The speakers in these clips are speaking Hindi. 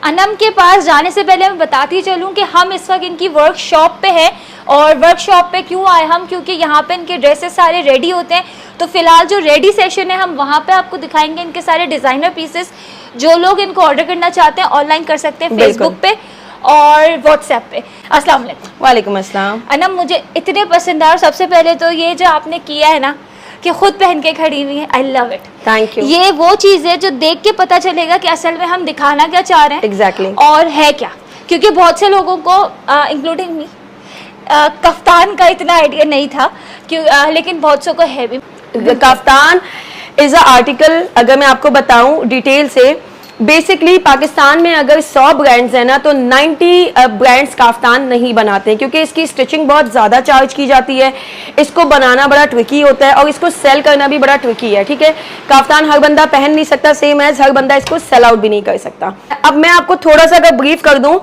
अनम के पास जाने से पहले मैं बताती चलूँ कि हम इस वक्त इनकी वर्कशॉप पे हैं। और वर्कशॉप पे क्यों आए हम, क्योंकि यहाँ पे इनके ड्रेसेस सारे रेडी होते हैं। तो फिलहाल जो रेडी सेशन है हम वहाँ पे आपको दिखाएंगे इनके सारे डिज़ाइनर पीसेस। जो लोग इनको ऑर्डर करना चाहते हैं ऑनलाइन कर सकते हैं फेसबुक पे और व्हाट्सएप पे। अस्सलाम वालेकुम। वालेकुम अस्सलाम। अनम मुझे इतने पसंद आया। और सबसे पहले तो ये जो आपने किया है ना कि खुद पहन के खड़ी हुई है, I love it. Thank you. ये वो चीज़ है जो देख के पता चलेगा कि असल में हम दिखाना क्या चाह रहे हैं एग्जैक्टली और है क्या। क्योंकि बहुत से लोगों को इंक्लूडिंग मी कफ्तान का इतना आइडिया नहीं था लेकिन बहुत से को है भी। कफ्तान इज अ आर्टिकल, अगर मैं आपको बताऊं डिटेल से, बेसिकली पाकिस्तान में अगर 100 ब्रांड्स हैं ना तो 90 ब्रांड्स कफ्तान नहीं बनाते हैं, क्योंकि इसकी स्टिचिंग बहुत ज़्यादा चार्ज की जाती है। इसको बनाना बड़ा ट्रिकी होता है और इसको सेल करना भी बड़ा ट्रिकी है। ठीक है, कफ्तान हर बंदा पहन नहीं सकता, सेम एज हर बंदा इसको सेल आउट भी नहीं कर सकता। अब मैं आपको थोड़ा सा अगर ब्रीफ कर दूं,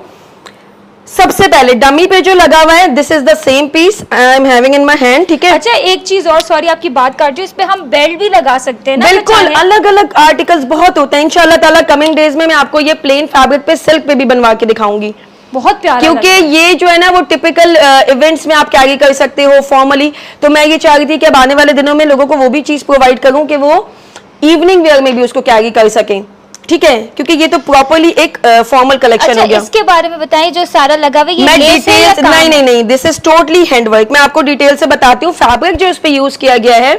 सबसे पहले डमी पे जो लगा हुआ है, this is the same piece I am having in my hand. ठीक है, अच्छा एक चीज और, सॉरी आपकी बात काट रही हूँ, इस पे हम बेल्ट भी लगा सकते हैं ना? बिल्कुल, अलग अलग आर्टिकल्स बहुत होते हैं। इंशाल्लाह ताला कमिंग डेज में मैं आपको ये प्लेन फैब्रिक पे सिल्क पे भी बनवा के दिखाऊंगी। बहुत प्यारा, क्योंकि ये जो है ना वो टिपिकल इवेंट्स में आप कैरी कर सकते हो फॉर्मली। तो मैं ये चाह रही थी कि अब आने वाले दिनों में लोगों को वो भी चीज प्रोवाइड करूं कि वो इवनिंग वेयर में भी उसको कैरी कर सकें। ठीक है, क्योंकि ये तो प्रॉपर्ली एक फॉर्मल कलेक्शन हो गया। इसके बारे में बताइए जो सारा लगा हुआ है, ये मैं लेस है या काम? नहीं, दिस इज टोटली हैंडवर्क। मैं आपको डिटेल से बताती हूँ। फैब्रिक जो इस पे यूज किया गया है,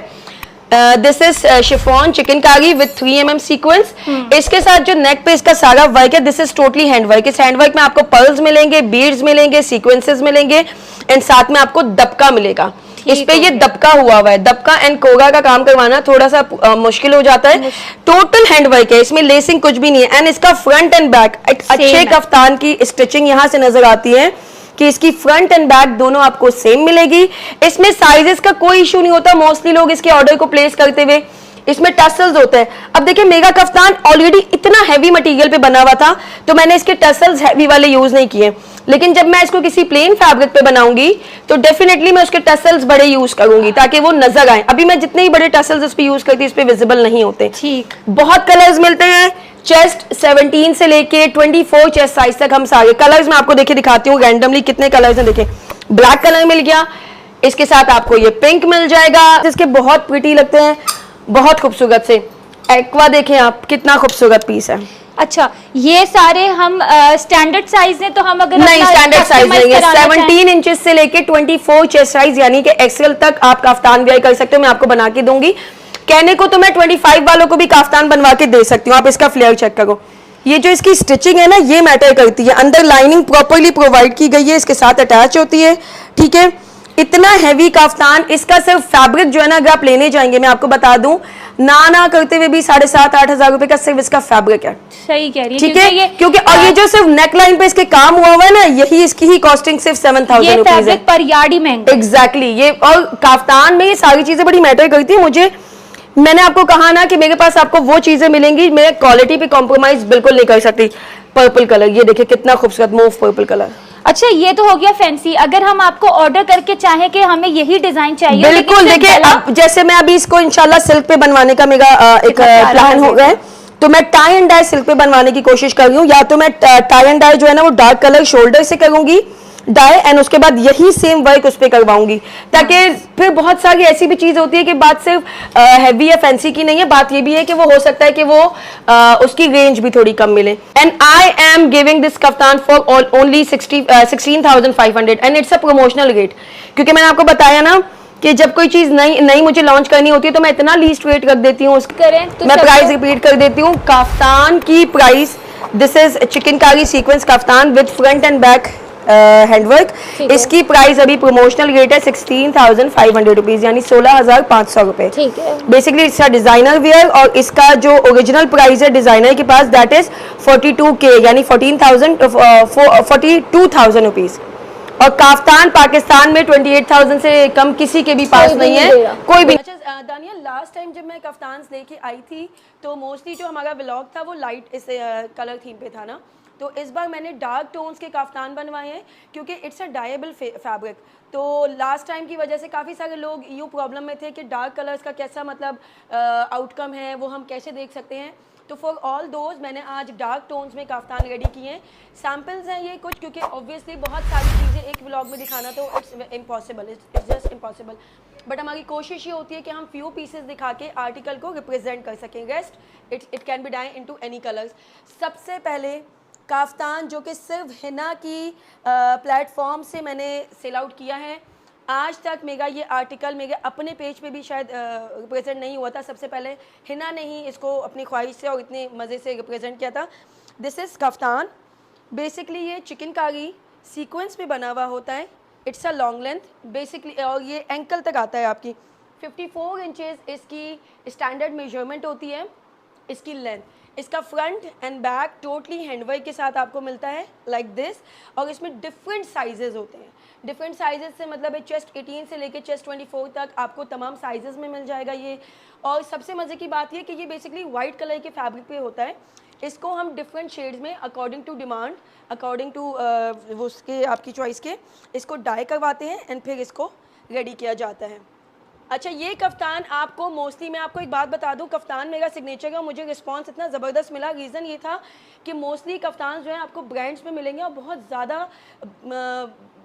this is chiffon chikankari with 3mm sequence. इसके साथ जो नेक पे इसका सारा वर्क है, दिस इज टोटली हैंडवर्क। इस हैंडवर्क में आपको पर्ल्स मिलेंगे, बीड्स मिलेंगे, सीक्वेंसेस मिलेंगे एंड साथ में आपको दबका मिलेगा। इस पे ये दबका हुआ है। दबका एंड कोगा का काम करवाना थोड़ा सा मुश्किल हो जाता है। टोटल हैंडवर्क है, इसमें लेसिंग कुछ भी नहीं है। एंड इसका फ्रंट एंड बैक एक अच्छे कफ्तान की स्टिचिंग यहाँ से नजर आती है कि इसकी फ्रंट एंड बैक दोनों आपको सेम मिलेगी। इसमें साइजेस का कोई इशू नहीं होता। मोस्टली लोग इसके ऑर्डर को प्लेस करते हुए इसमें टसल्स होते हैं। अब देखिए, मेगा कफ्तान ऑलरेडी इतना हैवी मटेरियल पे बना हुआ था तो मैंने इसके टसल्स हैवी वाले यूज नहीं किए। लेकिन जब मैं इसको किसी प्लेन फैब्रिक पे बनाऊंगी तो डेफिनेटली मैं उसके टसल्स बड़े यूज करूंगी ताकि वो नजर आए। अभी मैं जितने ही बड़े टसल्स इस पे यूज करती हूँ, इस पे विजिबल नहीं होते। ठीक, बहुत कलर्स मिलते हैं। चेस्ट 17 से लेके 24 चेस्ट साइज तक हम सारे कलर्स में आपको देखिए दिखाती हूँ रैंडमली कितने कलर्स हैं। देखिए, ब्लैक कलर मिल गया, इसके साथ आपको ये पिंक मिल जाएगा, जिसके बहुत प्रिटी लगते हैं, बहुत खूबसूरत से। एक्वा देखें आप, कितना खूबसूरत पीस है। अच्छा ये सारे हम स्टैंडर्ड साइज हैं, तो हम अगर नहीं स्टैंडर्ड साइज नहीं है। 17 इंचेस से लेके 24 चेस्ट साइज यानी कि एक्सेल तक आप काफ्तान वेयर कर सकते हो। मैं आपको बना के दूंगी। कहने को तो मैं 25 वालों को भी काफ्तान बनवा के दे सकती हूँ। आप इसका फ्लेयर चेक करो। ये जो इसकी स्टिचिंग है ना, ये मैटर करती है। अंदर लाइनिंग प्रॉपर्ली प्रोवाइड की गई है, इसके साथ अटैच होती है। ठीक है, इतना हैवी काफ्तान, इसका सिर्फ फैब्रिक जो है ना, अगर आप लेने जाएंगे, मैं आपको बता दूं, ना करते हुए भी 7,500-8 हजार रुपए का सिर्फ इसका फैब्रिक है। सही कह रही है। ठीक है, क्योंकि और ये जो सिर्फ नेक लाइन पे इसके काम हुआ हुआ है ना, यही इसकी ही कॉस्टिंग सिर्फ 7,000 रुपीज है पर यार्ड ही महंगा। एग्जैक्टली। ये और काफ्तान में ये सारी चीजें बड़ी मैटर करती है। मुझे, मैंने आपको कहा ना कि मेरे पास आपको वो चीजें मिलेंगी, मैं क्वालिटी पे कॉम्प्रोमाइज बिल्कुल नहीं कर सकती। पर्पल कलर, ये देखिए कितना खूबसूरत मूव पर्पल कलर। अच्छा ये तो हो गया फैंसी। अगर हम आपको ऑर्डर करके चाहें कि हमें यही डिजाइन चाहिए, बिल्कुल। देखिए, अब जैसे मैं अभी इसको इंशाल्लाह सिल्क पे बनवाने का मेरा एक प्लान हो गया है, तो मैं टाई एंड डाई सिल्क पे बनवाने की कोशिश कर रही हूँ। या तो मैं टाई एंड डाई जो है ना वो डार्क कलर शोल्डर से करूंगी डाई, एंड उसके बाद यही सेम वर्क उस पे करवाऊंगी, ताकि फिर बहुत सारी ऐसी भी चीज होती है कि बात सिर्फ हैवी या फैंसी की नहीं है, बात ये भी है कि वो हो सकता है कि वो उसकी रेंज भी थोड़ी कम मिले। And I am giving this kaftan for only 16,500 and it's a promotional rate. क्योंकि मैंने आपको बताया ना कि जब कोई चीज नई मुझे लॉन्च करनी होती है तो मैं इतना लीस्ट रेट रख देती हूँ तो मैं प्राइस रिपीट कर देती हूँ। कफ्तान की price, this is chikankari sequence kaftan with front end back handwork. इसकी प्राइस अभी प्रमोशनल रेट है 16,500 रुपीज, यानी 16,500 रुपए। बेसिकली इसका डिजाइनर वेयर, और इसका जो ओरिजिनल प्राइस है डिजाइनर के पास दैट इज 42K यानी 42,000 रुपीज। और काफ्तान पाकिस्तान में 28,000 से कम किसी के भी पास नहीं है, कोई भी। अच्छा दानिया, लास्ट टाइम जब मैं कफ्तान लेके आई थी तो मोस्टली जो हमारा व्लॉग था वो लाइट इस कलर थीम पे था ना, तो इस बार मैंने डार्क टोन्स के काफ्तान बनवाए हैं क्योंकि इट्स अ डायबल फैब्रिक। तो लास्ट टाइम की वजह से काफ़ी सारे लोग यूँ प्रॉब्लम में थे कि डार्क कलर्स का कैसा मतलब आउटकम है, वो हम कैसे देख सकते हैं। तो फॉर ऑल दोज मैंने आज डार्क टोन्स में काफ्तान रेडी किए हैं। सैम्पल्स हैं ये कुछ, क्योंकि ऑब्वियसली बहुत सारी चीज़ें एक व्लॉग में दिखाना तो it's impossible, it's just impossible. But हमारी कोशिश ये होती है कि हम फ्यू पीसेस दिखा के आर्टिकल को रिप्रेजेंट कर सकें। Rest it can be dye into any colours. सबसे पहले काफ्तान जो कि सिर्फ हिना की प्लेटफॉर्म से मैंने सेल आउट किया है। आज तक मेरा ये आर्टिकल मेरे अपने पेज पे भी शायद रिप्रेजेंट नहीं हुआ था। सबसे पहले हिना ने ही इसको अपनी ख्वाहिश से और इतने मज़े से रिप्रेजेंट किया था। This is kaftan. बेसिकली ये चिकनकारी सीक्वेंस पे बना हुआ होता है। It's a long length basically, और ये एंकल तक आता है आपकी। 54 इंचेस इसकी स्टैंडर्ड मेजरमेंट होती है। इसकी लेंथ, इसका front end back totally handwork के साथ आपको मिलता है लाइक दिस। और इसमें डिफरेंट साइजेस होते हैं। डिफरेंट साइजेस से मतलब है चेस्ट 18 से लेके चेस्ट 24 तक आपको तमाम साइजेस में मिल जाएगा ये। और सबसे मज़े की बात ये कि ये बेसिकली वाइट कलर के फैब्रिक पे होता है। इसको हम डिफरेंट शेड्स में according to demand, according to वो उसके आपकी चॉइस के इसको डाई करवाते हैं एंड फिर इसको रेडी किया जाता है। अच्छा, ये कफ्तान आपको मोस्टली, मैं आपको एक बात बता दूं, कफ्तान मेरा सिग्नेचर का मुझे रिस्पांस इतना ज़बरदस्त मिला। रीज़न ये था कि मोस्टली कफ्तान जो है आपको ब्रांड्स में मिलेंगे और बहुत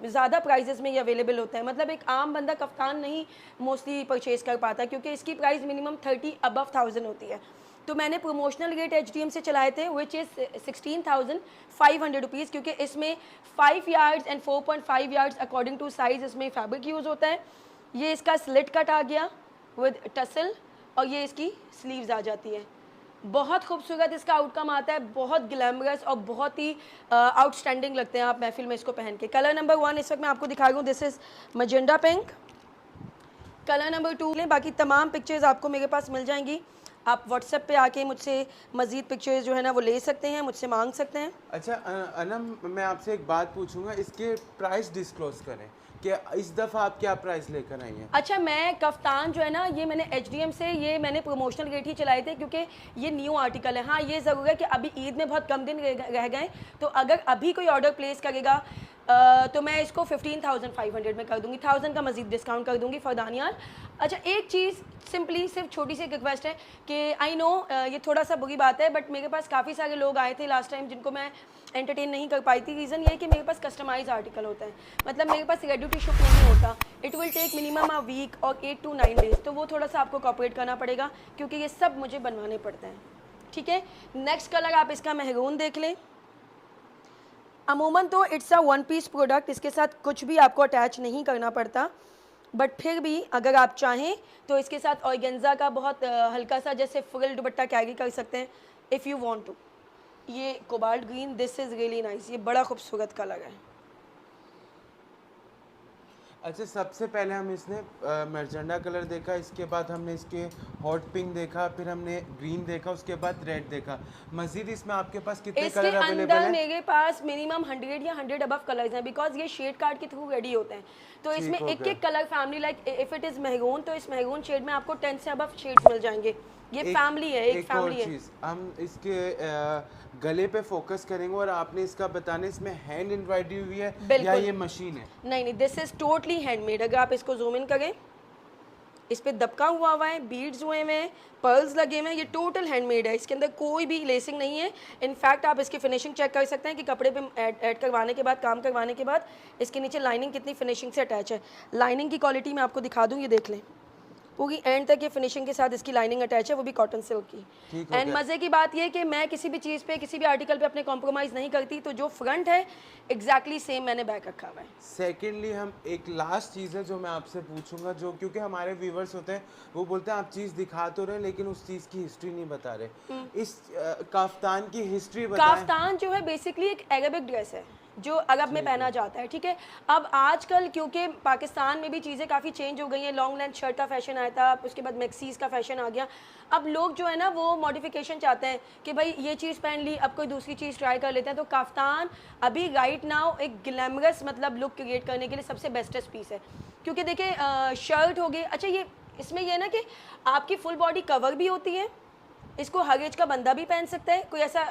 ज़्यादा प्राइजेस में ये अवेलेबल होता है। मतलब एक आम बंदा कफ्तान नहीं मोस्टली परचेज़ कर पाता, क्योंकि इसकी प्राइस मिनिमम 30 अबव 1000 होती है। तो मैंने प्रोमोशनल रेट HDM से चलाए थे विच इज़ 16,500 रुपीज़, क्योंकि इसमें 5 yards and 4.5 yards according to size इसमें फैब्रिक यूज़ होता है। ये इसका स्लिट कट आ गया विद टसल, और ये इसकी स्लीव्स आ जाती है। बहुत खूबसूरत इसका आउटकम आता है, बहुत ग्लैमरस और बहुत ही आउटस्टैंडिंग लगते हैं आप महफिल में इसको पहन के। कलर नंबर 1 इस वक्त मैं आपको दिखा रही हूँ, this is magenta pink. Colour number 2 लें, बाकी तमाम पिक्चर्स आपको मेरे पास मिल जाएंगी। आप व्हाट्सएप पे आके मुझसे मज़ीद पिक्चर्स जो है ना वो ले सकते हैं, मुझसे मांग सकते हैं। अच्छा अनम, मैं आपसे एक बात पूछूंगा, इसके प्राइस डिस्क्लोज करें कि इस दफ़ा आप क्या प्राइस लेकर आई हैं? अच्छा, मैं कफ्तान जो है ना ये मैंने HDM से ये मैंने प्रोमोशनल रेट ही चलाए थे, क्योंकि ये न्यू आर्टिकल है। हाँ, ये ज़रूर है कि अभी ईद में बहुत कम दिन रह गए, तो अगर अभी कोई ऑर्डर प्लेस करेगा तो मैं इसको 15,500 में कर दूंगी। 1000 का मज़ीद डिस्काउंट कर दूंगी फॉर दानियाल। अच्छा, एक चीज़ सिंपली सिर्फ छोटी सी एक रिक्वेस्ट है कि आई नो ये थोड़ा सा बुरी बात है, बट मेरे पास काफ़ी सारे लोग आए थे लास्ट टाइम जिनको मैं एंटरटेन नहीं कर पाई थी। रीज़न ये है कि मेरे पास कस्टमाइज आर्टिकल होता है, मतलब मेरे पास रेडी टू शिप नहीं होता। It will take minimum a week और 8 to 9 डेज, तो वो थोड़ा सा आपको कॉपरेट करना पड़ेगा, क्योंकि ये सब मुझे बनवाने पड़ते हैं। ठीक है, नेक्स्ट कलर आप इसका मेहरून देख लें। अमूमन तो इट्स अ 1 पीस प्रोडक्ट, इसके साथ कुछ भी आपको अटैच नहीं करना पड़ता, बट फिर भी अगर आप चाहें तो इसके साथ ऑर्गेन्जा का बहुत हल्का सा जैसे फ्रिल दुपट्टा कैरी कर सकते हैं इफ़ यू वांट टू। ये cobalt green, this is really nice, ये बड़ा खूबसूरत कलर है। अच्छा, सबसे पहले हम इसने मर्जेंडा कलर देखा, इसके बाद हमने इसके हॉट पिंक देखा, फिर हमने ग्रीन देखा, उसके बाद रेड देखा। मजीद इसमें आपके पास कितने कलर अवेलेबल हैं? मेरे पास मिनिमम 100 या 100 अबव कलर्स हैं, बिकॉज ये शेड कार्ड के थ्रू रेडी होते हैं। तो इसमें एक एक colour family, like if it is maroon तो इस मेहरून शेड में आपको 10 से अबव शेड्स मिल जाएंगे। ये फैमिली है, एक फैमिली है। हम इसके गले पे फोकस करेंगे, और आपने इसका बताना इसमें हैंड एम्ब्रॉयडरी हुई है या ये मशीन है? नहीं, दिस इज टोटली हैंडमेड। अगर आप इसको जूम इन करें, इस पे दबका हुआ है, बीड्स हुए हुए हैं, पर्ल्स लगे हुए हैं, ये टोटल हैंडमेड है। इसके अंदर कोई भी लेसिंग नहीं है। इनफैक्ट आप इसकी फिनिशिंग चेक कर सकते हैं कि कपड़े पे ऐड करवाने के बाद, काम करवाने के बाद इसके नीचे लाइनिंग कितनी फिनिशिंग से अटैच है। लाइनिंग की क्वालिटी मैं आपको दिखा दूँ, ये देख लें, पूरी एंड तक ये फिनिशिंग के साथ इसकी लाइनिंग अटैच है, वो भी कॉटन सिल्क की। एंड मज़े की बात ये है कि मैं किसी भी चीज़ पे, किसी भी आर्टिकल पे अपने कॉम्प्रोमाइज़ नहीं करती, तो जो फ्रंट है एग्जैक्टली सेम मैंने बैक रखा हुआ है। सेकेंडली हम एक लास्ट चीज़ है जो मैं आपसे पूछूंगा, जो क्योंकि हमारे व्यूवर्स होते हैं वो बोलते हैं आप चीज़ दिखा तो रहे लेकिन उस चीज़ की हिस्ट्री नहीं बता रहे। इस काफ्तान की हिस्ट्री बताएं। काफ्तान जो है बेसिकली एक अरबिक ड्रेस है जो अरब में पहना जाता है। ठीक है, अब आजकल क्योंकि पाकिस्तान में भी चीज़ें काफ़ी चेंज हो गई हैं, लॉन्ग लेंथ शर्ट का फैशन आया था, उसके बाद मैक्सीज का फैशन आ गया। अब लोग जो है ना वो मॉडिफिकेशन चाहते हैं कि भाई ये चीज़ पहन ली, अब कोई दूसरी चीज़ ट्राई कर लेते हैं। तो काफ्तान अभी राइट नाउ एक ग्लैमरस मतलब लुक क्रिएट करने के लिए सबसे बेस्टेस्ट पीस है, क्योंकि देखिए शर्ट हो गई। अच्छा, ये इसमें यह है ना कि आपकी फुल बॉडी कवर भी होती है, इसको हर एज का बंदा भी पहन सकता है, कोई ऐसा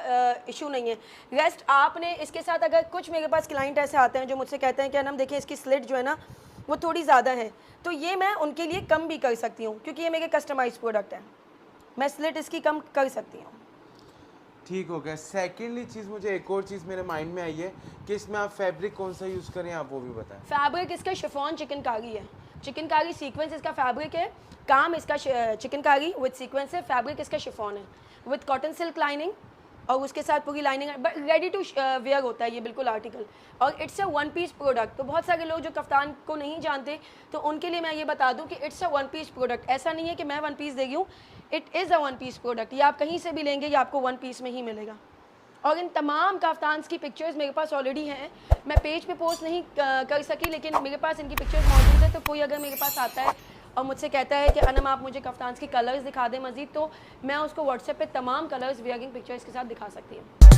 इशू नहीं है। रेस्ट आपने इसके साथ, अगर कुछ मेरे पास क्लाइंट ऐसे आते हैं जो मुझसे कहते हैं कि हम देखिए इसकी स्लिट जो है ना वो थोड़ी ज़्यादा है, तो ये मैं उनके लिए कम भी कर सकती हूँ, क्योंकि ये मेरे कस्टमाइज प्रोडक्ट है, मैं स्लिट इसकी कम कर सकती हूँ। ठीक हो गया। सेकेंडली चीज़, मुझे एक और चीज़ मेरे माइंड में आई है कि इसमें आप फैब्रिक कौन सा यूज़ करें, आप वो भी बताएं। फैब्रिक इसका शिफॉन चिकनकारी है, चिकनकारी सीक्वेंस इसका फैब्रिक है, काम इसका चिकनकारी विद सीक्वेंस है, फैब्रिक इसका शिफॉन है विद कॉटन सिल्क लाइनिंग और उसके साथ पूरी लाइनिंग, रेडी टू वेयर होता है ये बिल्कुल आर्टिकल, और it's a one piece product. तो बहुत सारे लोग जो कफ्तान को नहीं जानते तो उनके लिए मैं ये बता दूं कि it's a one piece product. ऐसा नहीं है कि मैं वन पीस दे रही हूँ, it is a one piece product. ये आप कहीं से भी लेंगे ये आपको वन पीस में ही मिलेगा। और इन तमाम कफ्तान्स की पिक्चर्स मेरे पास ऑलरेडी हैं, मैं पेज पे पोस्ट नहीं कर सकी, लेकिन मेरे पास इनकी पिक्चर्स मौजूद है। तो कोई अगर मेरे पास आता है और मुझसे कहता है कि अनम आप मुझे कफ्तान्स की कलर्स दिखा दें मज़ीद, तो मैं उसको व्हाट्सएप पे तमाम कलर्स वेयरिंग पिक्चर्स के साथ दिखा सकती हूँ।